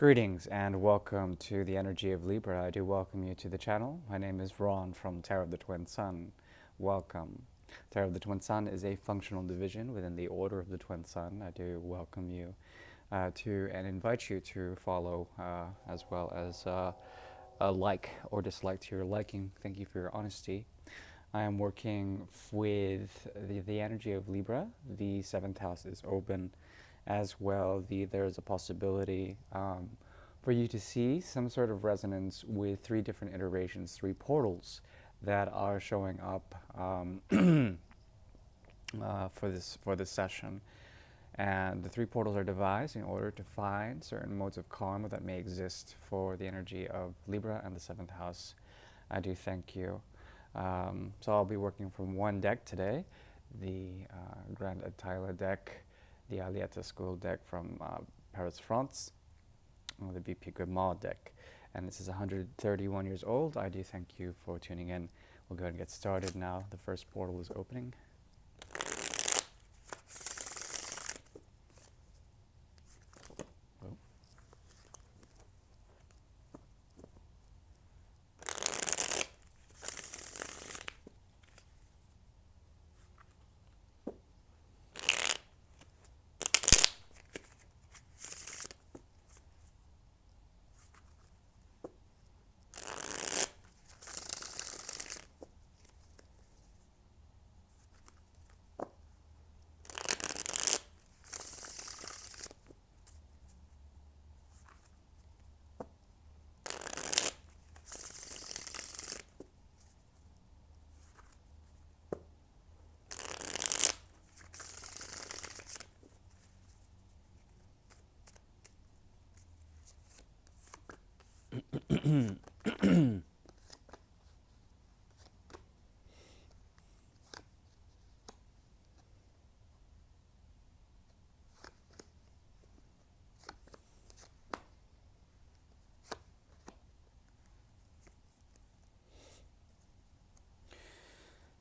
Greetings and welcome to the energy of Libra. I do welcome you to the channel. My name is Ron from Tarot of the Twin Sun. Welcome. Tarot of the Twin Sun is a functional division within the Order of the Twin Sun. I do welcome you to and invite you to follow as well as a like or dislike to your liking. Thank you for your honesty. I am working with the energy of Libra. The seventh house is open as well. There's a possibility for you to see some sort of resonance with three different iterations, three portals that are showing up for this session. And the three portals are devised in order to find certain modes of karma that may exist for the energy of Libra and the seventh house. I do thank you. So I'll be working from one deck today, the Grand Attila deck, the Alietta School deck from Paris, France, or the BP Grimald deck. And this is 131 years old. I do thank you for tuning in. We'll go ahead and get started now. The first portal is opening.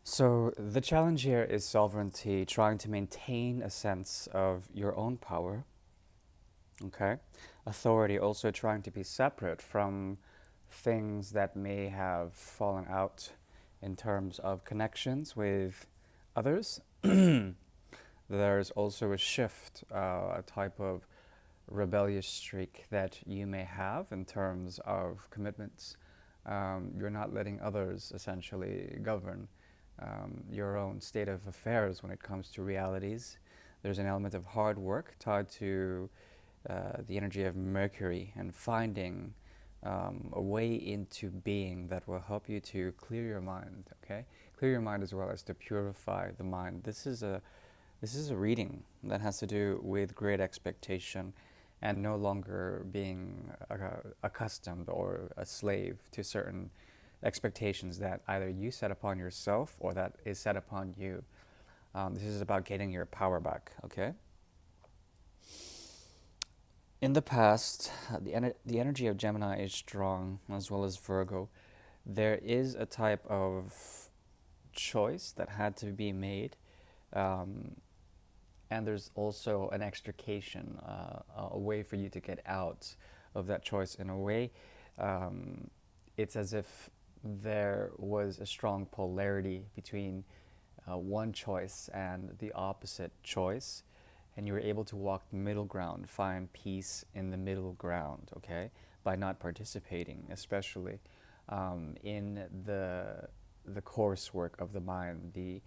So the challenge here is sovereignty, trying to maintain a sense of your own power, okay? Authority, also trying to be separate from things that may have fallen out in terms of connections with others. There's also a shift, a type of rebellious streak that you may have in terms of commitments. You're not letting others essentially govern your own state of affairs when it comes to realities. There's an element of hard work tied to the energy of Mercury and finding a way into being that will help you to clear your mind, okay? Clear your mind as well as to purify the mind. This is a reading that has to do with great expectation and no longer being accustomed or a slave to certain expectations that either you set upon yourself or that is set upon you. This is about getting your power back, okay? In the past, the energy of Gemini is strong, as well as Virgo. There is a type of choice that had to be made, and there's also an extrication, a way for you to get out of that choice. In a way, it's as if there was a strong polarity between one choice and the opposite choice, and you were able to walk the middle ground, find peace in the middle ground, okay, by not participating, especially in the coursework of the mind, the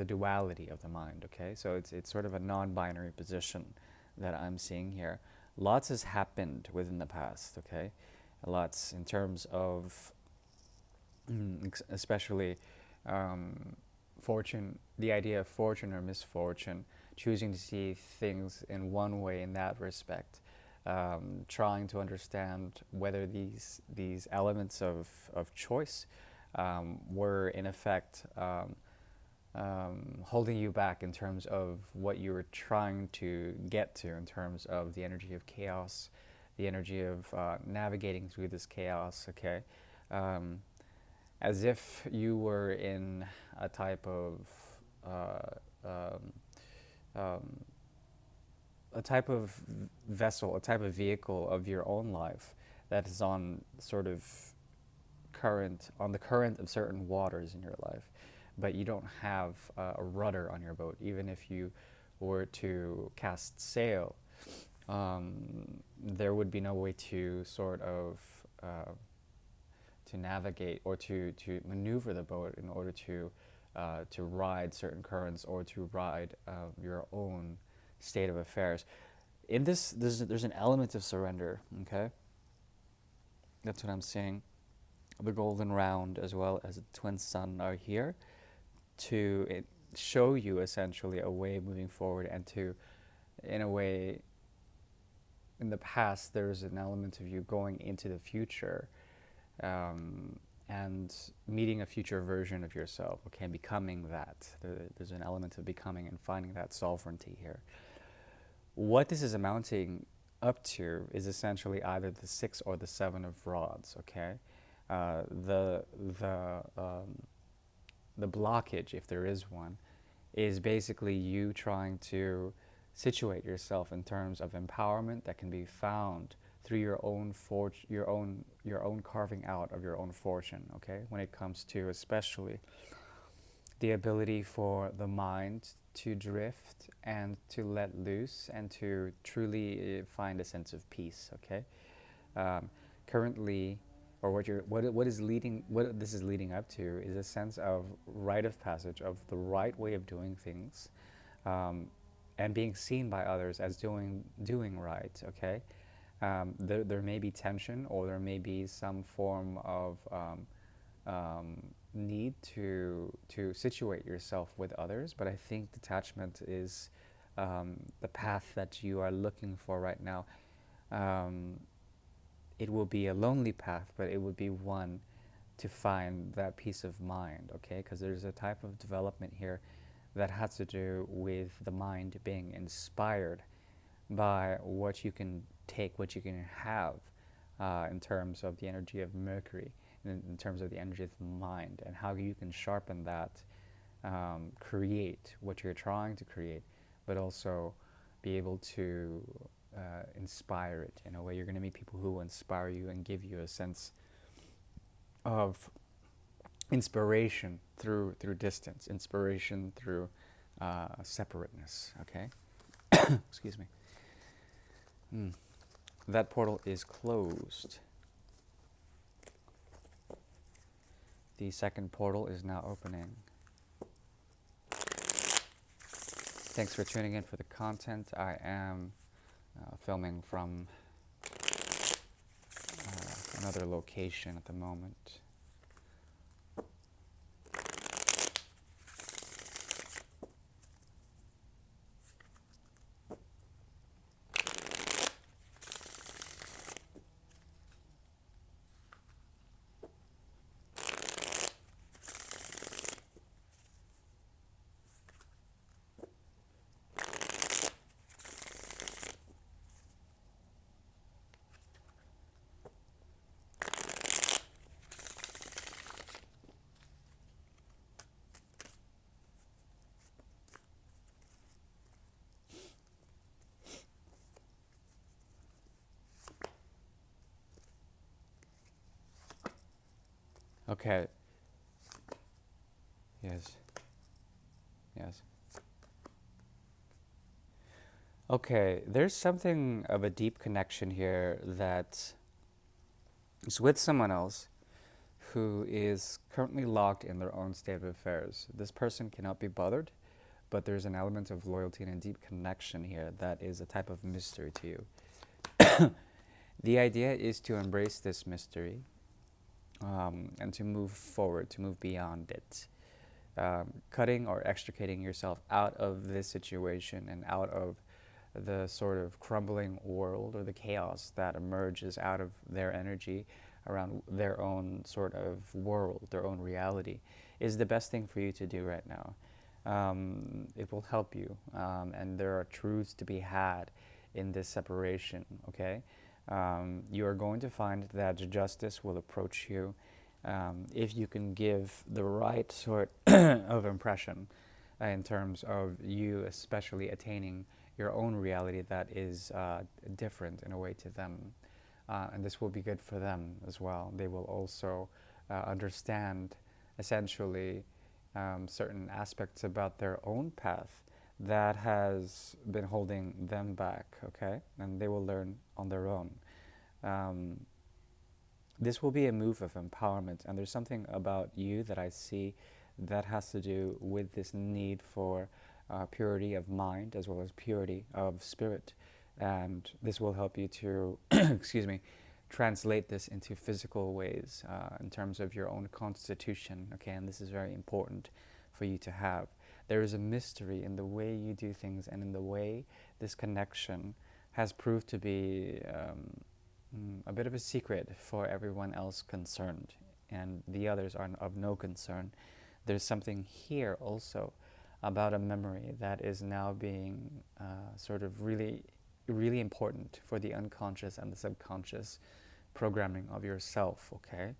duality of the mind, okay? So it's sort of a non-binary position that I'm seeing here. Lots has happened within the past, okay? Lots in terms of especially fortune, the idea of fortune or misfortune, choosing to see things in one way in that respect, trying to understand whether these elements of choice were in effect holding you back in terms of what you were trying to get to in terms of the energy of chaos, the energy of navigating through this chaos, okay? As if you were in a type of a type of vessel, a type of vehicle of your own life that is on sort of on the current of certain waters in your life, but you don't have a rudder on your boat. Even if you were to cast sail, there would be no way to sort of to navigate or to maneuver the boat in order to ride certain currents or to ride your own state of affairs. In this, there's an element of surrender. Okay, that's what I'm saying. The golden round as well as the twin sun are here to show you essentially a way moving forward, and to, in a way, in the past there's an element of you going into the future, and meeting a future version of yourself, okay, becoming that. There's an element of becoming and finding that sovereignty here. What this is amounting up to is essentially either the 6 or the 7 of rods, okay? Uh, the, the, um, the blockage, if there is one, is basically you trying to situate yourself in terms of empowerment that can be found through your own carving out of your own fortune. Okay, when it comes to especially the ability for the mind to drift and to let loose and to truly find a sense of peace. Okay, um, currently, or what this is leading up to is a sense of rite of passage of the right way of doing things, um, and being seen by others as doing right. Okay, there may be tension, or there may be some form of need to situate yourself with others, but I think detachment is the path that you are looking for right now. Um, it will be a lonely path, but it would be one to find that peace of mind, okay? Because there's a type of development here that has to do with the mind being inspired by what you can take, what you can have in terms of the energy of Mercury, in terms of the energy of the mind, and how you can sharpen that, create what you're trying to create, but also be able to inspire it in a way. You're going to meet people who will inspire you and give you a sense of inspiration through distance, inspiration through separateness. Okay, excuse me. That portal is closed. The second portal is now opening. Thanks for tuning in for the content. I am filming from another location at the moment. Okay. Yes. Yes. Okay, there's something of a deep connection here that is with someone else who is currently locked in their own state of affairs. This person cannot be bothered, but there's an element of loyalty and a deep connection here that is a type of mystery to you. The idea is to embrace this mystery, and to move forward, to move beyond it. Cutting or extricating yourself out of this situation and out of the sort of crumbling world or the chaos that emerges out of their energy around their own sort of world, their own reality, is the best thing for you to do right now. It will help you, and there are truths to be had in this separation, okay? You are going to find that justice will approach you if you can give the right sort of impression in terms of you especially attaining your own reality that is different in a way to them. And this will be good for them as well. They will also understand essentially certain aspects about their own path that has been holding them back, okay? And they will learn on their own. Um, this will be a move of empowerment, and there's something about you that I see that has to do with this need for purity of mind as well as purity of spirit. And this will help you to, excuse me, translate this into physical ways in terms of your own constitution, okay? And this is very important for you to have. There is a mystery in the way you do things and in the way this connection has proved to be a bit of a secret for everyone else concerned, and the others are of no concern. There's something here also about a memory that is now being sort of really, really important for the unconscious and the subconscious programming of yourself, okay?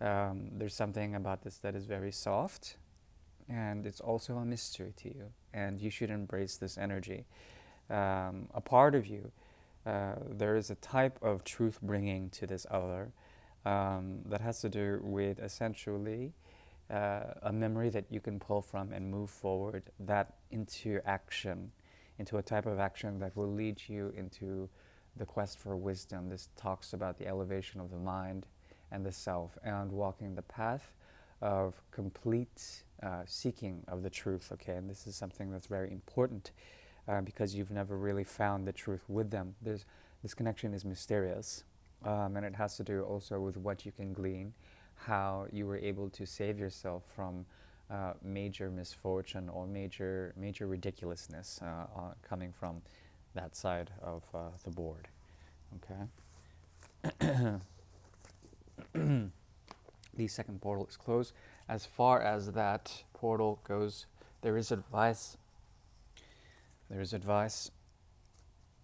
There's something about this that is very soft, and it's also a mystery to you, and you should embrace this energy. A part of you, there is a type of truth bringing to this other that has to do with essentially a memory that you can pull from and move forward that into action, into a type of action that will lead you into the quest for wisdom. This talks about the elevation of the mind and the self and walking the path of complete seeking of the truth, okay? And this is something that's very important because you've never really found the truth with them. This connection is mysterious, and it has to do also with what you can glean, how you were able to save yourself from major misfortune or major ridiculousness coming from that side of the board, okay? The second portal is closed. As far as that portal goes, there is advice. There is advice.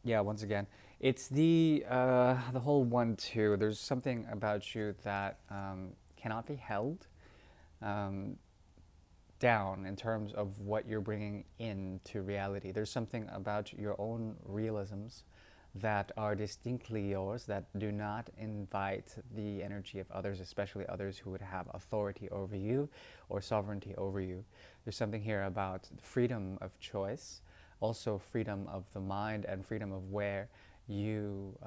Yeah, once again, it's the whole 1-2. There's something about you that cannot be held down in terms of what you're bringing into reality. There's something about your own realisms that are distinctly yours, that do not invite the energy of others, especially others who would have authority over you or sovereignty over you. There's something here about freedom of choice, also freedom of the mind and freedom of where you,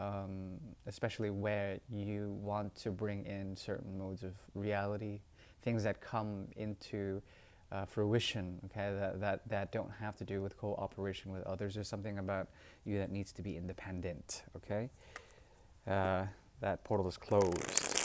especially where you want to bring in certain modes of reality, things that come into fruition, okay, that don't have to do with cooperation with others. There's something about you that needs to be independent, okay? That portal is closed.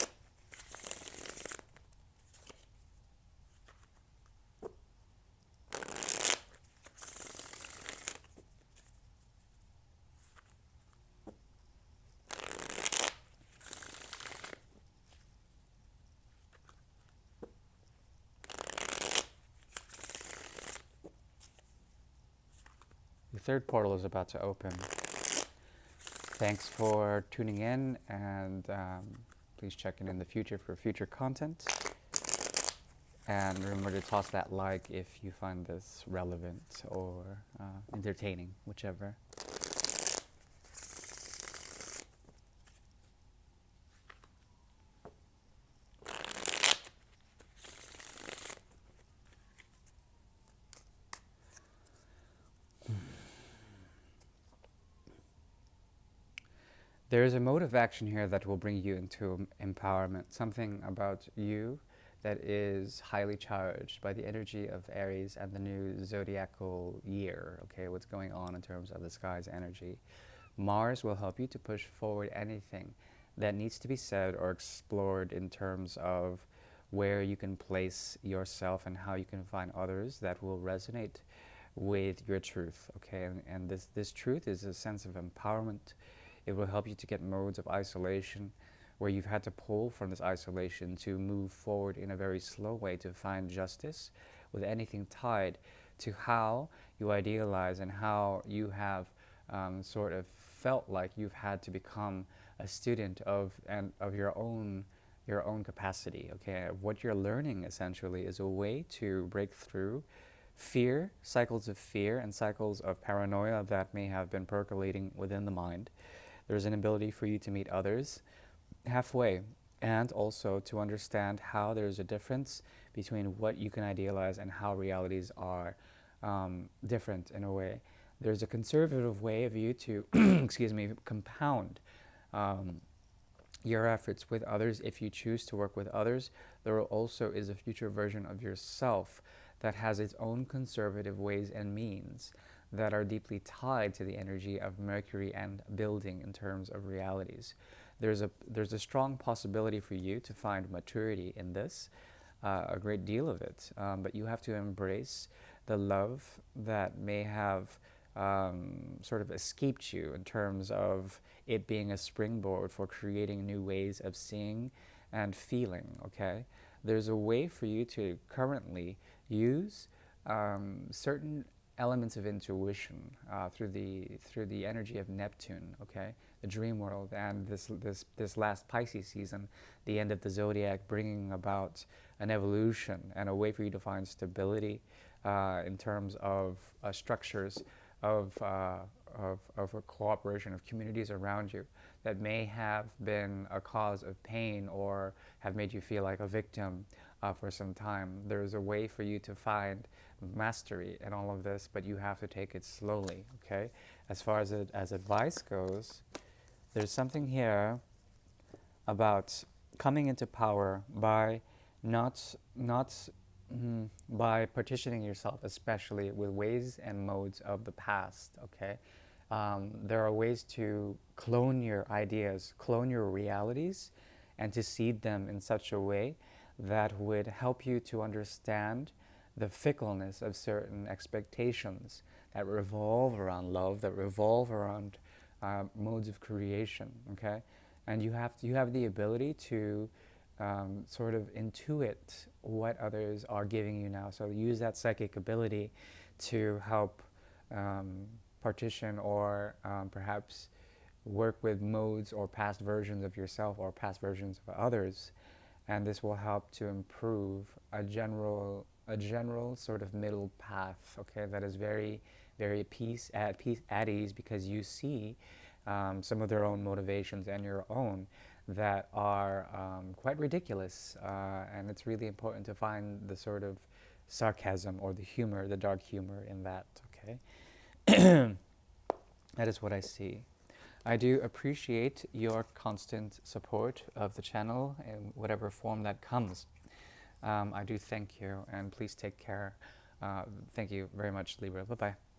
The third portal is about to open. Thanks for tuning in, and please check in the future for future content. And remember to toss that like if you find this relevant or entertaining, whichever. There is a mode of action here that will bring you into empowerment, something about you that is highly charged by the energy of Aries and the new zodiacal year, okay, what's going on in terms of the sky's energy. Mars will help you to push forward anything that needs to be said or explored in terms of where you can place yourself and how you can find others that will resonate with your truth, okay? And this truth is a sense of empowerment. It will help you to get modes of isolation where you've had to pull from this isolation to move forward in a very slow way to find justice with anything tied to how you idealize and how you have sort of felt like you've had to become a student of your own capacity, okay? What you're learning essentially is a way to break through fear, cycles of fear and cycles of paranoia that may have been percolating within the mind. There's an ability for you to meet others halfway, and also to understand how there's a difference between what you can idealize and how realities are different in a way. There's a conservative way of you to, excuse me, compound um, your efforts with others. If you choose to work with others, there also is a future version of yourself that has its own conservative ways and means that are deeply tied to the energy of Mercury and building in terms of realities. There's a strong possibility for you to find maturity in this, a great deal of it, but you have to embrace the love that may have sort of escaped you in terms of it being a springboard for creating new ways of seeing and feeling, okay? There's a way for you to currently use certain elements of intuition through the energy of Neptune, okay, the dream world, and this last Pisces season, the end of the zodiac, bringing about an evolution and a way for you to find stability in terms of structures of, of a cooperation of communities around you that may have been a cause of pain or have made you feel like a victim for some time. There's a way for you to find mastery in all of this, but you have to take it slowly, okay? As far as advice goes, there's something here about coming into power by not by partitioning yourself, especially with ways and modes of the past, okay? There are ways to clone your ideas, clone your realities, and to seed them in such a way that would help you to understand the fickleness of certain expectations that revolve around love, that revolve around modes of creation, okay? And you have the ability to sort of intuit what others are giving you now. So use that psychic ability to help partition or perhaps work with modes or past versions of yourself or past versions of others, and this will help to improve a general sort of middle path, okay, that is very peace at ease, because you see some of their own motivations and your own that are quite ridiculous, and it's really important to find the sort of sarcasm or the humor, the dark humor in that, okay? That is what I see. I do appreciate your constant support of the channel in whatever form that comes. I do thank you, and please take care. Thank you very much, Libra. Bye-bye.